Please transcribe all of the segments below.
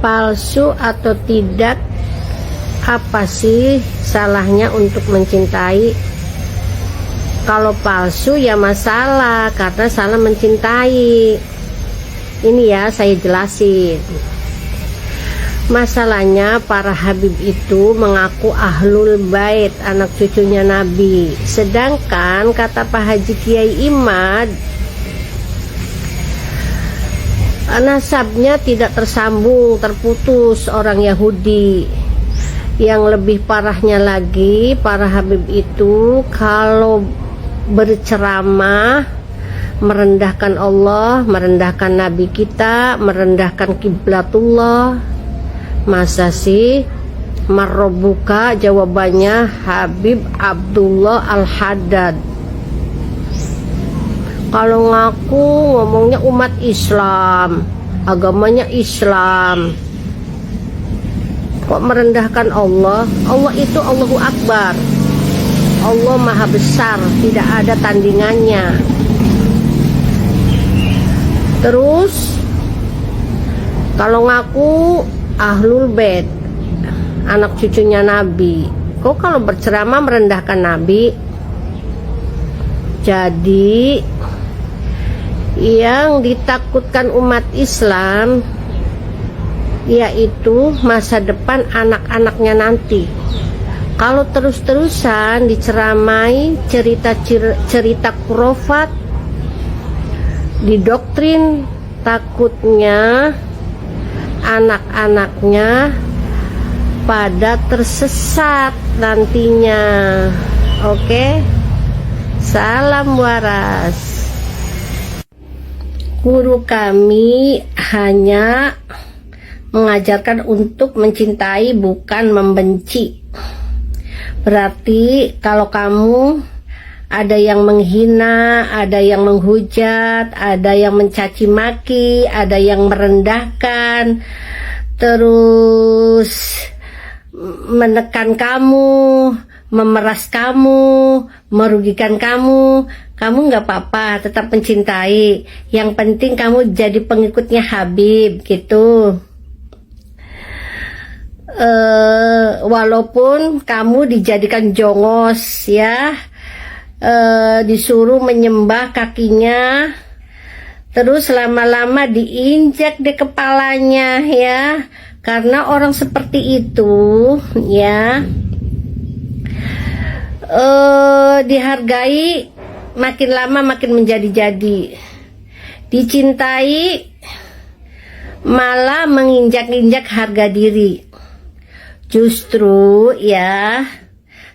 palsu atau tidak, apa sih salahnya untuk mencintai? Kalau palsu ya masalah, karena salah mencintai. Ini ya saya jelasin. Masalahnya para habib itu mengaku ahlul bait, anak cucunya Nabi. Sedangkan kata Pak Haji Kiai Imad, nasabnya tidak tersambung, terputus, orang Yahudi. Yang lebih parahnya lagi, para habib itu kalau berceramah merendahkan Allah, merendahkan Nabi kita, merendahkan kiblatullah. Masa sih? Marrobuka, jawabannya Habib Abdullah Al-Haddad. Kalau ngaku ngomongnya umat Islam, agamanya Islam, kok merendahkan Allah? Allah itu Allahu Akbar, Allah Maha Besar, tidak ada tandingannya. Terus kalau ngaku ahlul bait, anak cucunya Nabi, kok kalau berceramah merendahkan Nabi? Jadi yang ditakutkan umat Islam yaitu masa depan anak-anaknya nanti. Kalau terus-terusan diceramai cerita khurafat, didoktrin, takutnya anak-anaknya pada tersesat nantinya. Oke, salam waras. Guru kami hanya mengajarkan untuk mencintai, bukan membenci. Berarti kalau kamu ada yang menghina, ada yang menghujat, ada yang mencaci maki, ada yang merendahkan, terus menekan kamu, memeras kamu, merugikan kamu, kamu nggak apa-apa, tetap mencintai. Yang penting kamu jadi pengikutnya Habib gitu. Walaupun kamu dijadikan jongos ya, disuruh menyembah kakinya, terus lama-lama diinjak di kepalanya ya, karena orang seperti itu ya dihargai, makin lama makin menjadi-jadi, dicintai malah menginjak-injak harga diri. Justru ya,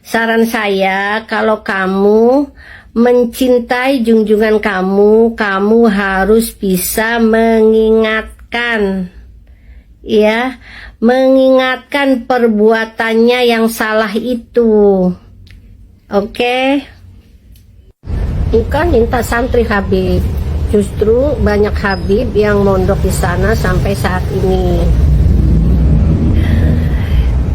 saran saya, kalau kamu mencintai junjungan kamu, kamu harus bisa mengingatkan ya, mengingatkan perbuatannya yang salah itu. Oke? Bukan minta santri Habib, justru banyak Habib yang mondok di sana sampai saat ini.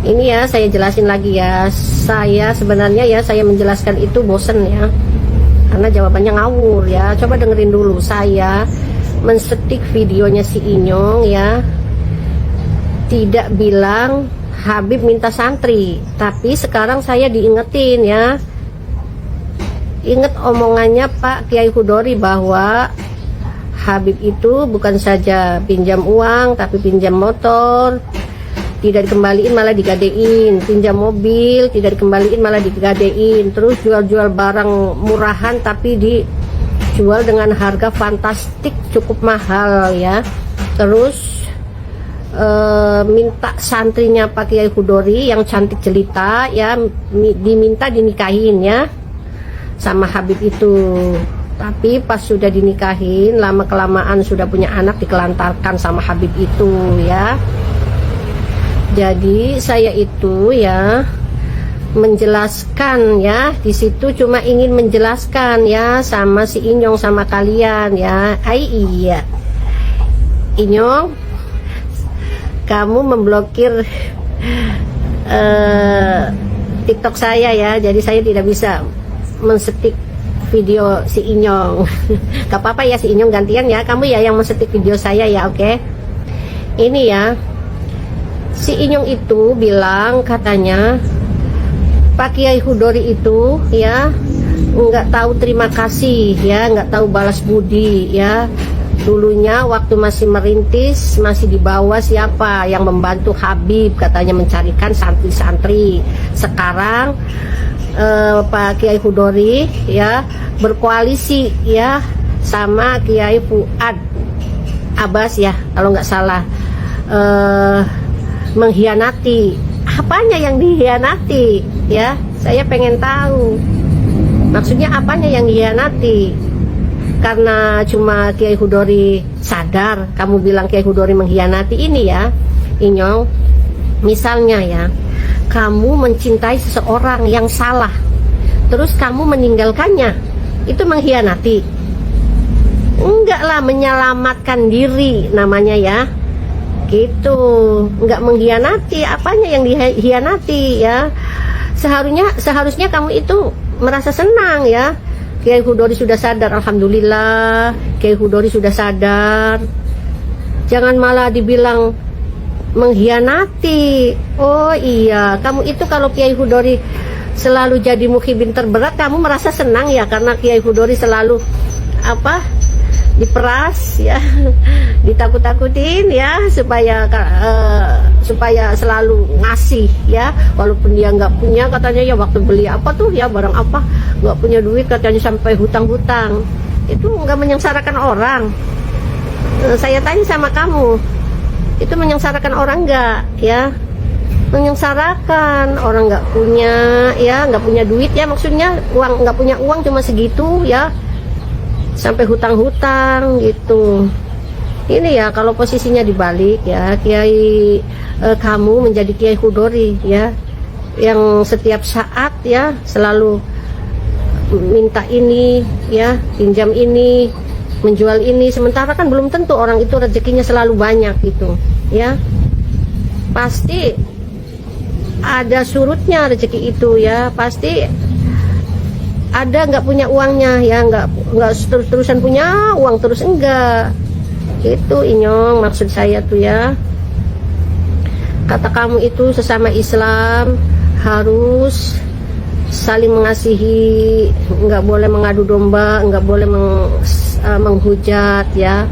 Ini ya saya jelasin lagi ya, saya sebenarnya ya saya menjelaskan itu bosen ya, karena jawabannya ngawur ya. Coba dengerin dulu, saya mensetik videonya si Inyong ya, tidak bilang Habib minta santri, tapi sekarang saya diingetin ya. Ingat omongannya Pak Kiai Hudori bahwa Habib itu bukan saja pinjam uang, tapi pinjam motor, tidak dikembaliin malah digadein, pinjam mobil, tidak dikembaliin malah digadein, terus jual-jual barang murahan tapi dijual dengan harga fantastik, cukup mahal ya. Terus minta santrinya Pak Kiai Hudori yang cantik jelita ya, diminta dinikahin ya sama Habib itu. Tapi pas sudah dinikahin, lama kelamaan sudah punya anak, dikelantarkan sama Habib itu ya. Jadi saya itu ya menjelaskan ya, di situ cuma ingin menjelaskan ya sama si Inyong, sama kalian ya. Iya Inyong, kamu memblokir TikTok saya ya, jadi saya tidak bisa mensetik video si Inyong. Gak apa-apa ya si Inyong, gantian ya, kamu ya yang mensetik video saya ya. Oke, ini ya, Si Inyong itu bilang katanya Pak Kiai Hudori itu ya nggak tahu terima kasih ya, nggak tahu balas budi ya. Dulunya waktu masih merintis, masih di bawah siapa yang membantu Habib katanya mencarikan santri-santri. Sekarang Pak Kiai Hudori ya berkoalisi ya sama Kiai Fuad Abbas ya kalau nggak salah, mengkhianati. Apanya yang dikhianati ya? Saya pengen tahu maksudnya apanya yang dikhianati. Karena cuma Kiai Hudori sadar, kamu bilang Kiai Hudori mengkhianati ini ya Inyong. Misalnya ya, kamu mencintai seseorang yang salah, terus kamu meninggalkannya, itu mengkhianati? Enggak lah, menyelamatkan diri namanya ya, gitu. Enggak mengkhianati. Apanya yang dikhianati ya? Seharusnya kamu itu merasa senang ya. Kiai Hudori sudah sadar, alhamdulillah. Kiai Hudori sudah sadar. Jangan malah dibilang mengkhianati. Oh iya, kamu itu kalau Kiai Hudori selalu jadi mukhibin terberat, kamu merasa senang ya karena Kiai Hudori selalu diperas ya, ditakut-takutin ya supaya selalu ngasih ya, walaupun dia nggak punya katanya ya. Waktu beli apa tuh ya, barang apa, nggak punya duit katanya sampai hutang-hutang. Itu nggak menyengsarakan orang. Saya tanya sama kamu, itu menyengsarakan orang nggak ya? Menyengsarakan. Orang nggak punya ya, nggak punya duit ya, maksudnya uang, nggak punya uang cuma segitu ya, sampai hutang-hutang gitu. Ini ya kalau posisinya dibalik ya, Kiai kamu menjadi Kiai Hudori ya, yang setiap saat ya selalu minta ini ya, pinjam ini, menjual ini, sementara kan belum tentu orang itu rezekinya selalu banyak gitu ya. Pasti ada surutnya rezeki itu ya, pasti ada nggak punya uangnya ya, nggak terus-terusan punya uang terus, enggak. Itu Inyong maksud saya tuh ya. Kata kamu itu sesama Islam harus saling mengasihi, nggak boleh mengadu domba, nggak boleh menghujat ya.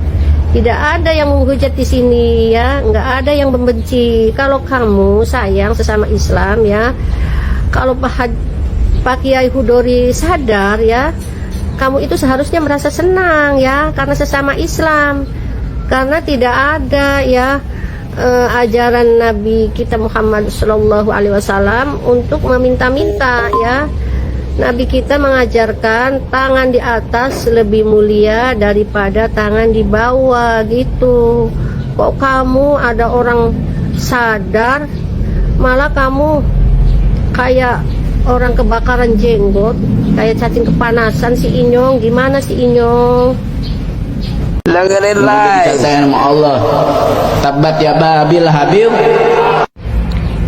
Tidak ada yang menghujat di sini ya, nggak ada yang membenci. Kalau kamu sayang sesama Islam ya, kalau Pak Kiai Hudori sadar ya, kamu itu seharusnya merasa senang ya, karena sesama Islam. Karena tidak ada ya ajaran Nabi kita Muhammad Shallallahu Alaihi Wasallam untuk meminta-minta ya. Nabi kita mengajarkan tangan di atas lebih mulia daripada tangan di bawah gitu. Kok kamu ada orang sadar, malah kamu kayak orang kebakaran jenggot, kayak cacing kepanasan si Inyong. Gimana si Inyong? Langgarin live sayang sama Allah. Tabat ya babil Habib.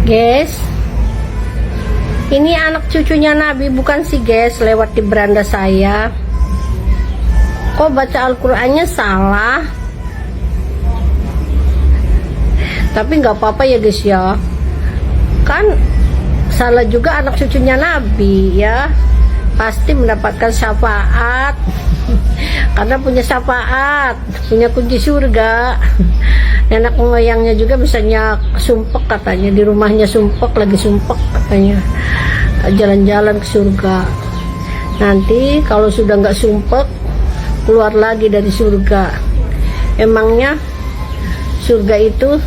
Guys, ini anak cucunya Nabi bukan sih guys, lewat di beranda saya. Kok baca Al-Qur'annya salah? Tapi nggak apa-apa ya guys ya, kan salah juga anak cucunya Nabi ya, pasti mendapatkan syafaat karena punya syafaat, punya kunci surga. Nenek moyangnya juga misalnya sumpek katanya, di rumahnya sumpek, lagi sumpek katanya, jalan-jalan ke surga. Nanti kalau sudah nggak sumpek, keluar lagi dari surga. Emangnya surga itu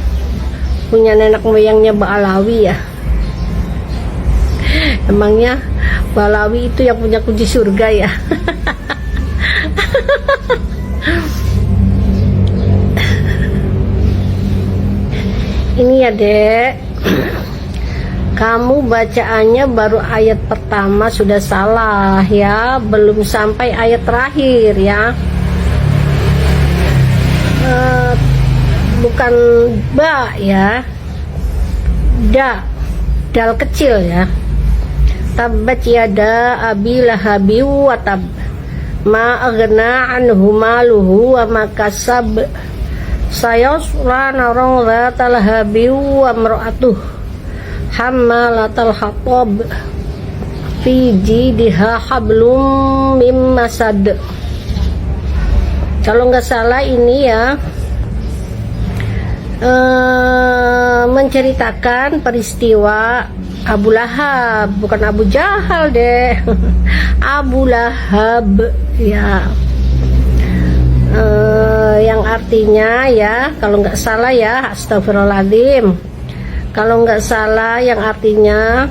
punya nenek moyangnya Ba'alawi ya? Emangnya Balawi itu yang punya kunci surga ya? Ini ya dek, kamu bacaannya baru ayat pertama sudah salah ya, belum sampai ayat terakhir ya. Bukan ba ya, dal kecil ya. Tabbat yada abi lahabi wa tab, ma aghna anhu maluhu wa ma kasab, sayasla narong zatal habi wa imra'atuh hammalatal hatab fi jidha hablum mim masad. Kalau nggak salah ini ya menceritakan peristiwa Abu Lahab, bukan Abu Jahal deh. Abu Lahab ya, yang artinya ya, kalau nggak salah ya, astagfirullahaladzim, kalau nggak salah yang artinya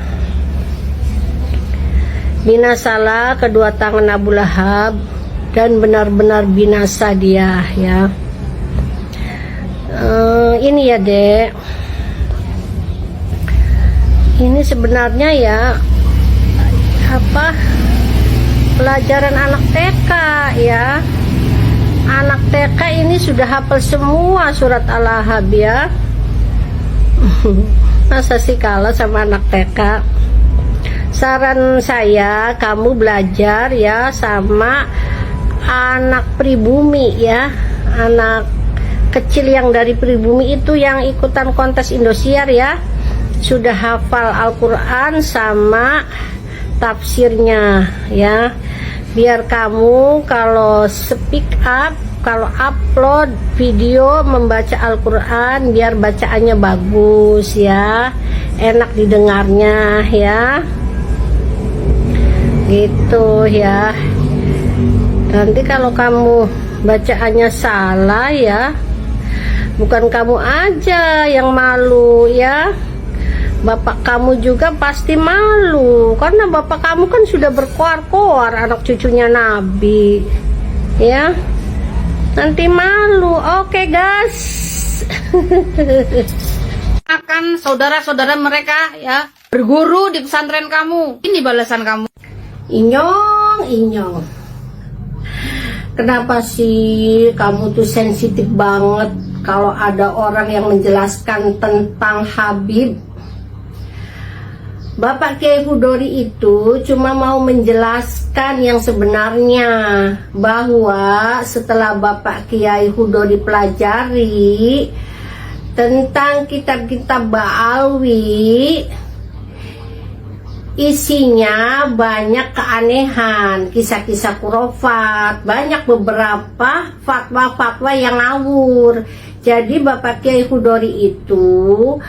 binasalah kedua tangan Abu Lahab dan benar-benar binasa dia ya. Ini ya dek, ini sebenarnya ya apa, pelajaran anak TK ya. Anak TK ini sudah hafal semua surat Al-Ahzab ya. Masa sih kalah sama anak TK? Saran saya kamu belajar ya sama anak pribumi ya, anak kecil yang dari pribumi itu yang ikutan kontes Indosiar ya, sudah hafal Al-Quran sama tafsirnya ya. Biar kamu kalau speak up, kalau upload video membaca Al-Quran, biar bacaannya bagus ya, enak didengarnya ya, gitu ya. Nanti kalau kamu bacaannya salah ya, bukan kamu aja yang malu ya, bapak kamu juga pasti malu, karena bapak kamu kan sudah berkoar-koar anak cucunya Nabi ya, nanti malu. Oke guys. Akan saudara-saudara mereka ya berguru di pesantren kamu, ini balasan kamu. Inyong, kenapa sih kamu tuh sensitif banget kalau ada orang yang menjelaskan tentang Habib? Bapak Kiai Hudori itu cuma mau menjelaskan yang sebenarnya, bahwa setelah Bapak Kiai Hudori pelajari tentang kitab-kitab Ba'alwi, isinya banyak keanehan, kisah-kisah khurafat, banyak beberapa fatwa-fatwa yang ngawur. Jadi Bapak Kiai Hudori itu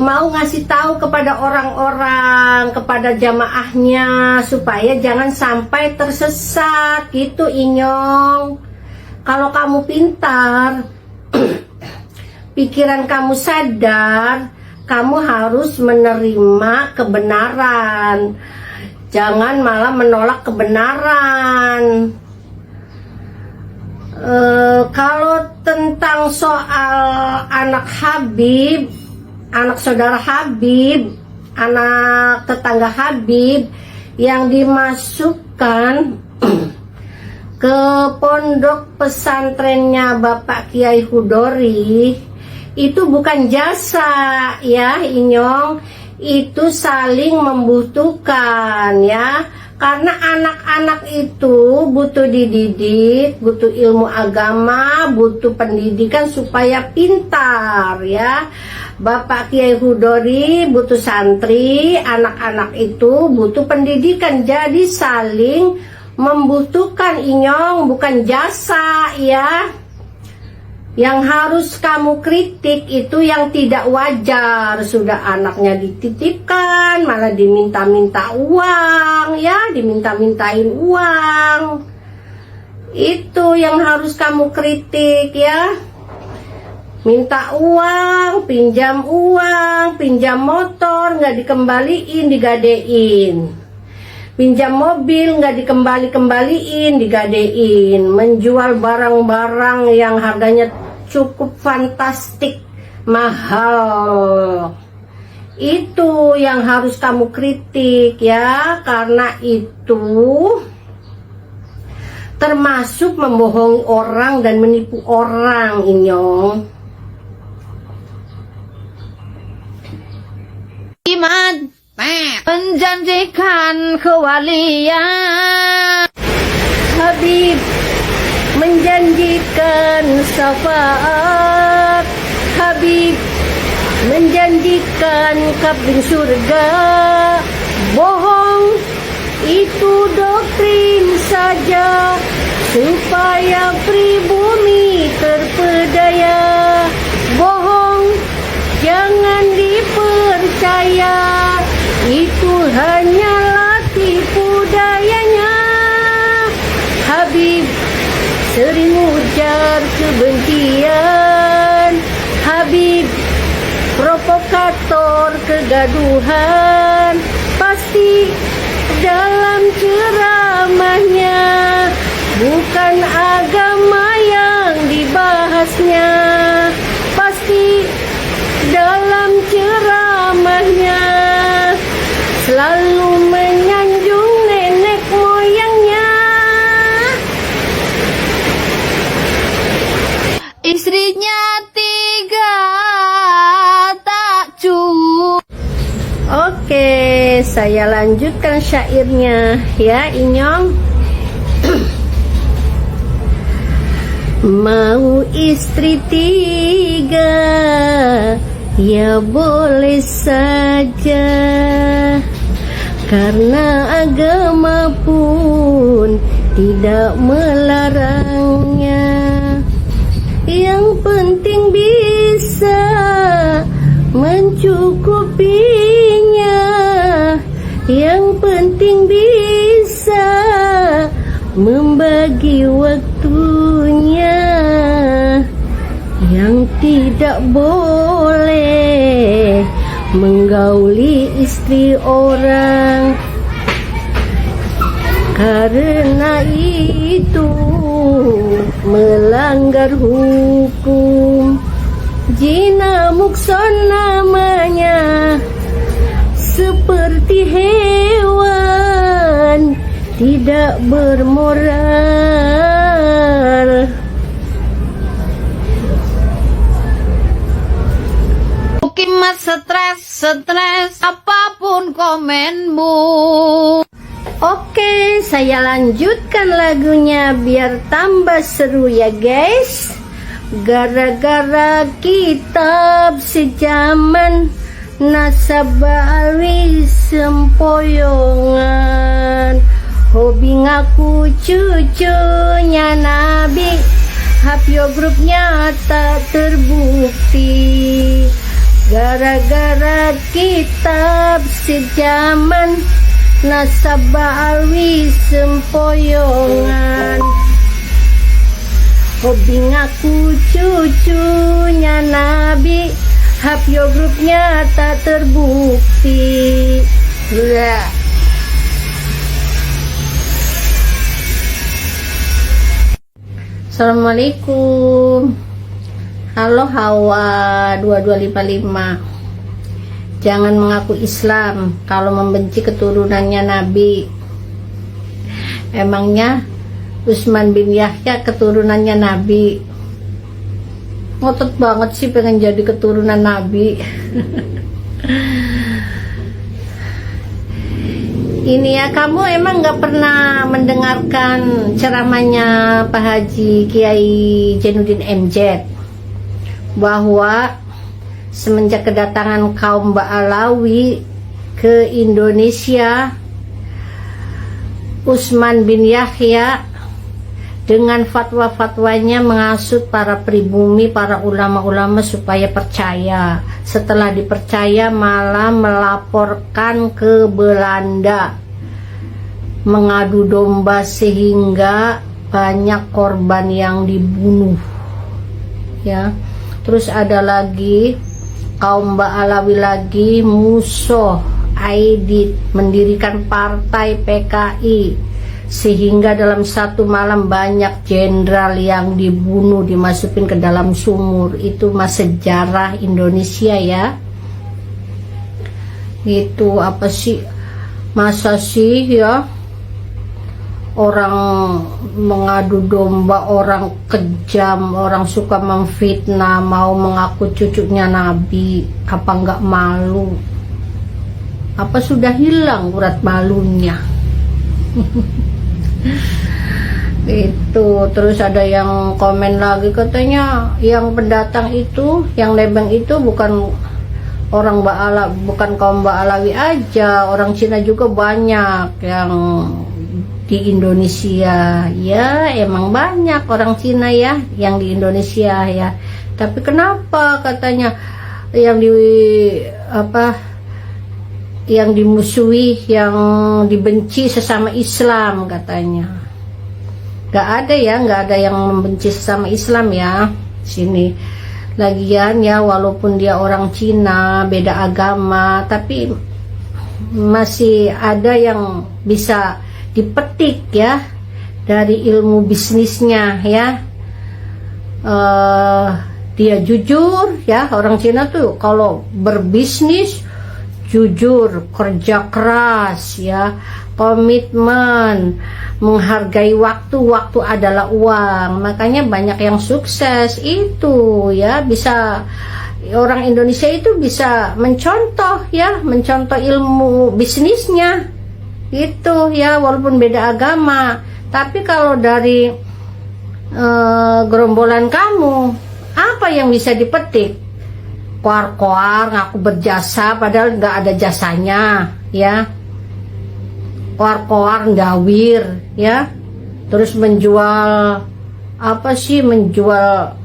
mau ngasih tahu kepada orang-orang, kepada jamaahnya, supaya jangan sampai tersesat gitu Inyong. Kalau kamu pintar, pikiran kamu sadar, kamu harus menerima kebenaran, jangan malah menolak kebenaran. Kalau tentang soal anak Habib, anak saudara Habib, anak tetangga Habib yang dimasukkan ke pondok pesantrennya Bapak Kiai Hudori, itu bukan jasa ya Inyong, itu saling membutuhkan ya. Karena anak-anak itu butuh dididik, butuh ilmu agama, butuh pendidikan supaya pintar ya. Bapak Kiai Hudori butuh santri, anak-anak itu butuh pendidikan. Jadi saling membutuhkan Inyong, bukan jasa ya. Yang harus kamu kritik itu yang tidak wajar. Sudah anaknya dititipkan, malah diminta-minta uang ya, diminta-mintain uang. Itu yang harus kamu kritik ya. Minta uang, pinjam motor, nggak dikembaliin, digadein. Pinjam mobil, nggak dikembaliin, digadein. Menjual barang-barang yang harganya cukup fantastik, mahal. Itu yang harus kamu kritik ya, karena itu termasuk membohongi orang dan menipu orang Inyong. Iman menjanjikan kewalian, Habib menjanjikan syafaat, Habib menjanjikan kambing surga. Bohong, itu doktrin saja supaya pribumi terpedaya. Bohong, jangan dipercaya, itu hanyalah tipu dayanya. Habib sering ujar kebencian, Habib provokator kegaduhan. Pasti dalam ceramahnya bukan agama yang dibahasnya. Pasti dalam ceramahnya selalu menyanjung nenek moyangnya. Istrinya 3 tak cukup. Oke, saya lanjutkan syairnya ya, Inyong. Mau istri 3 ya boleh saja, karena agama pun tidak melarangnya. Yang penting bisa mencukupinya, yang penting bisa membagi waktunya. Yang tidak boleh menggauli istri orang, karena itu melanggar hukum. Zina mukson namanya, seperti hewan tidak bermoral. Kimat stres apapun komenmu. Oke, saya lanjutkan lagunya biar tambah seru ya guys. Gara-gara kitab sejaman, nasabah alwi sempoyongan, hobi ngaku cucunya Nabi, Hapyo grupnya tak terbukti. Gara-gara kitab sejaman, nasabah alwi sempoyongan, hobi ngaku cucunya Nabi, Hapyo grupnya tak terbukti. Assalamualaikum. Halo Hawa 2255. Jangan mengaku Islam kalau membenci keturunannya Nabi. Emangnya Utsman bin Yahya keturunannya Nabi? Ngotot banget sih pengen jadi keturunan Nabi. Ini ya, kamu emang gak pernah mendengarkan ceramahnya Pak Haji Kiai Jainuddin MZ bahwa semenjak kedatangan kaum Ba'alawi ke Indonesia, Utsman bin Yahya dengan fatwa-fatwanya menghasut para pribumi, para ulama-ulama supaya percaya. Setelah dipercaya malah melaporkan ke Belanda, mengadu domba sehingga banyak korban yang dibunuh ya. Terus ada lagi kaum Ba'alawi lagi, Muso Aidit mendirikan partai PKI, sehingga dalam satu malam banyak jenderal yang dibunuh, dimasukin ke dalam sumur. Itu mah sejarah Indonesia ya. Itu apa sih, masa sih ya orang mengadu domba, orang kejam, orang suka memfitnah, mau mengaku cucunya Nabi. Apa enggak malu? Apa sudah hilang urat malunya? Itu terus ada yang komen lagi katanya yang pendatang itu, yang nebeng itu bukan orang Ba'ala, bukan kaum Ba'alawi aja, orang Cina juga banyak yang di Indonesia. Ya emang banyak orang Cina ya yang di Indonesia ya, tapi kenapa katanya yang yang dimusuhi, yang dibenci sesama Islam katanya. Gak ada yang membenci sesama Islam ya sini. Lagian ya walaupun dia orang Cina, beda agama, tapi masih ada yang bisa dipetik ya dari ilmu bisnisnya ya. Dia jujur ya, orang Cina tuh kalau berbisnis jujur, kerja keras ya, komitmen, menghargai waktu adalah uang. Makanya banyak yang sukses itu ya, bisa orang Indonesia itu bisa mencontoh ya, mencontoh ilmu bisnisnya itu ya, walaupun beda agama. Tapi kalau dari gerombolan kamu, apa yang bisa dipetik? Koar-koar ngaku berjasa padahal nggak ada jasanya ya, koar-koar ndawir ya, terus menjual menjual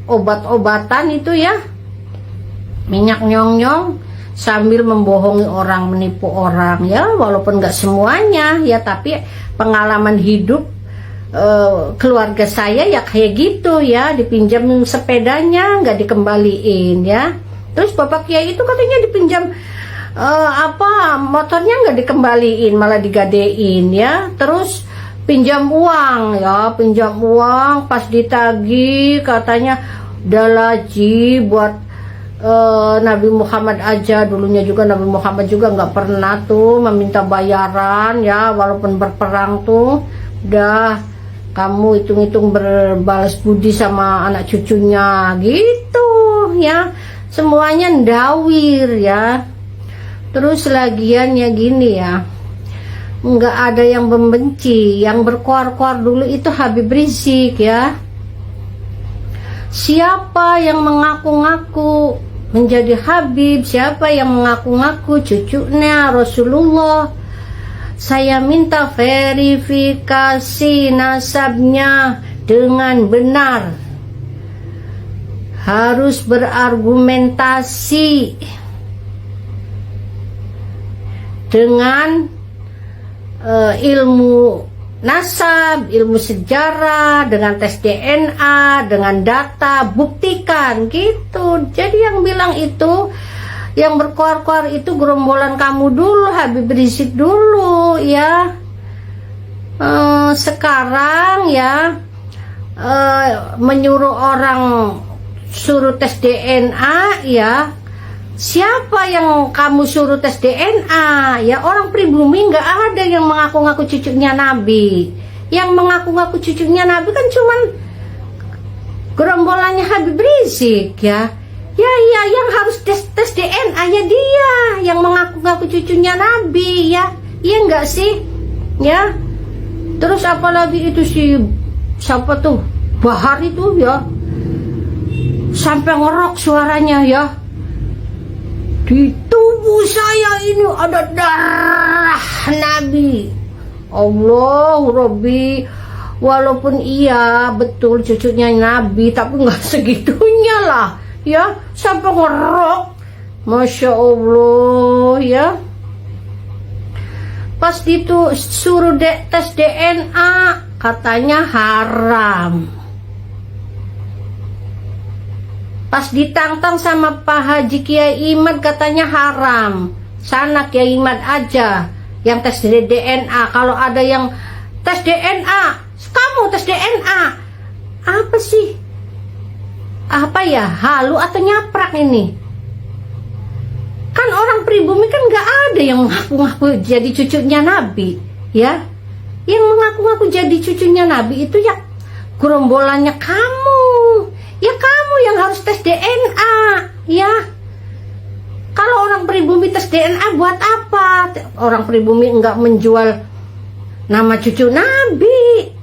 obat-obatan itu ya, minyak nyong-nyong, sambil membohongi orang, menipu orang ya, walaupun nggak semuanya ya, tapi pengalaman hidup keluarga saya ya kayak gitu ya, dipinjam sepedanya nggak dikembaliin ya, terus bapak kiai itu katanya dipinjam motornya nggak dikembaliin, malah digadein ya, terus pinjam uang ya, pinjam uang pas ditagih katanya dalaji buat Nabi Muhammad aja. Dulunya juga Nabi Muhammad juga nggak pernah tuh meminta bayaran ya, walaupun berperang tuh udah kamu hitung-hitung berbalas budi sama anak cucunya gitu ya, semuanya ndawir ya. Terus lagian ya gini ya, nggak ada yang membenci, yang berkoar-koar dulu itu Habib Rizik ya. Siapa yang mengaku-ngaku menjadi Habib, siapa yang mengaku-ngaku cucunya Rasulullah, saya minta verifikasi nasabnya dengan benar, harus berargumentasi dengan ilmu nasab, ilmu sejarah, dengan tes DNA, dengan data, buktikan gitu. Jadi yang bilang itu, yang berkoar-koar itu gerombolan kamu dulu, Habib Rizik dulu ya. Sekarang ya menyuruh orang suruh tes DNA ya. Siapa yang kamu suruh tes DNA? Ya orang pribumi nggak ada yang mengaku-ngaku cucunya Nabi. Yang mengaku-ngaku cucunya Nabi kan cuman gerombolannya Habib Rizik ya. Ya yang harus tes DNA-nya dia yang mengaku-ngaku cucunya Nabi ya. Iya nggak sih? Ya. Terus apalagi itu si siapa tuh? Bahar itu ya. Sampai ngerok suaranya ya. Di tubuh saya ini ada darah Nabi. Allah Rabbi, walaupun iya betul cucunya Nabi, tapi nggak segitunya lah ya, sampai ngerok, Masya Allah ya. Pas itu suruh tes DNA katanya haram. Pas ditantang sama Pak Haji Kiai Imad katanya haram. Sana Kiai Imad aja yang tes DNA. Kalau ada yang tes DNA, kamu tes DNA. Apa sih? Apa ya? Halu atau nyaprak ini? Kan orang pribumi kan nggak ada yang mengaku-ngaku jadi cucunya Nabi, ya? Yang mengaku-ngaku jadi cucunya Nabi itu ya gerombolannya kamu. Ya kamu yang harus tes DNA, ya. Kalau orang pribumi tes DNA buat apa? Orang pribumi enggak menjual nama cucu Nabi.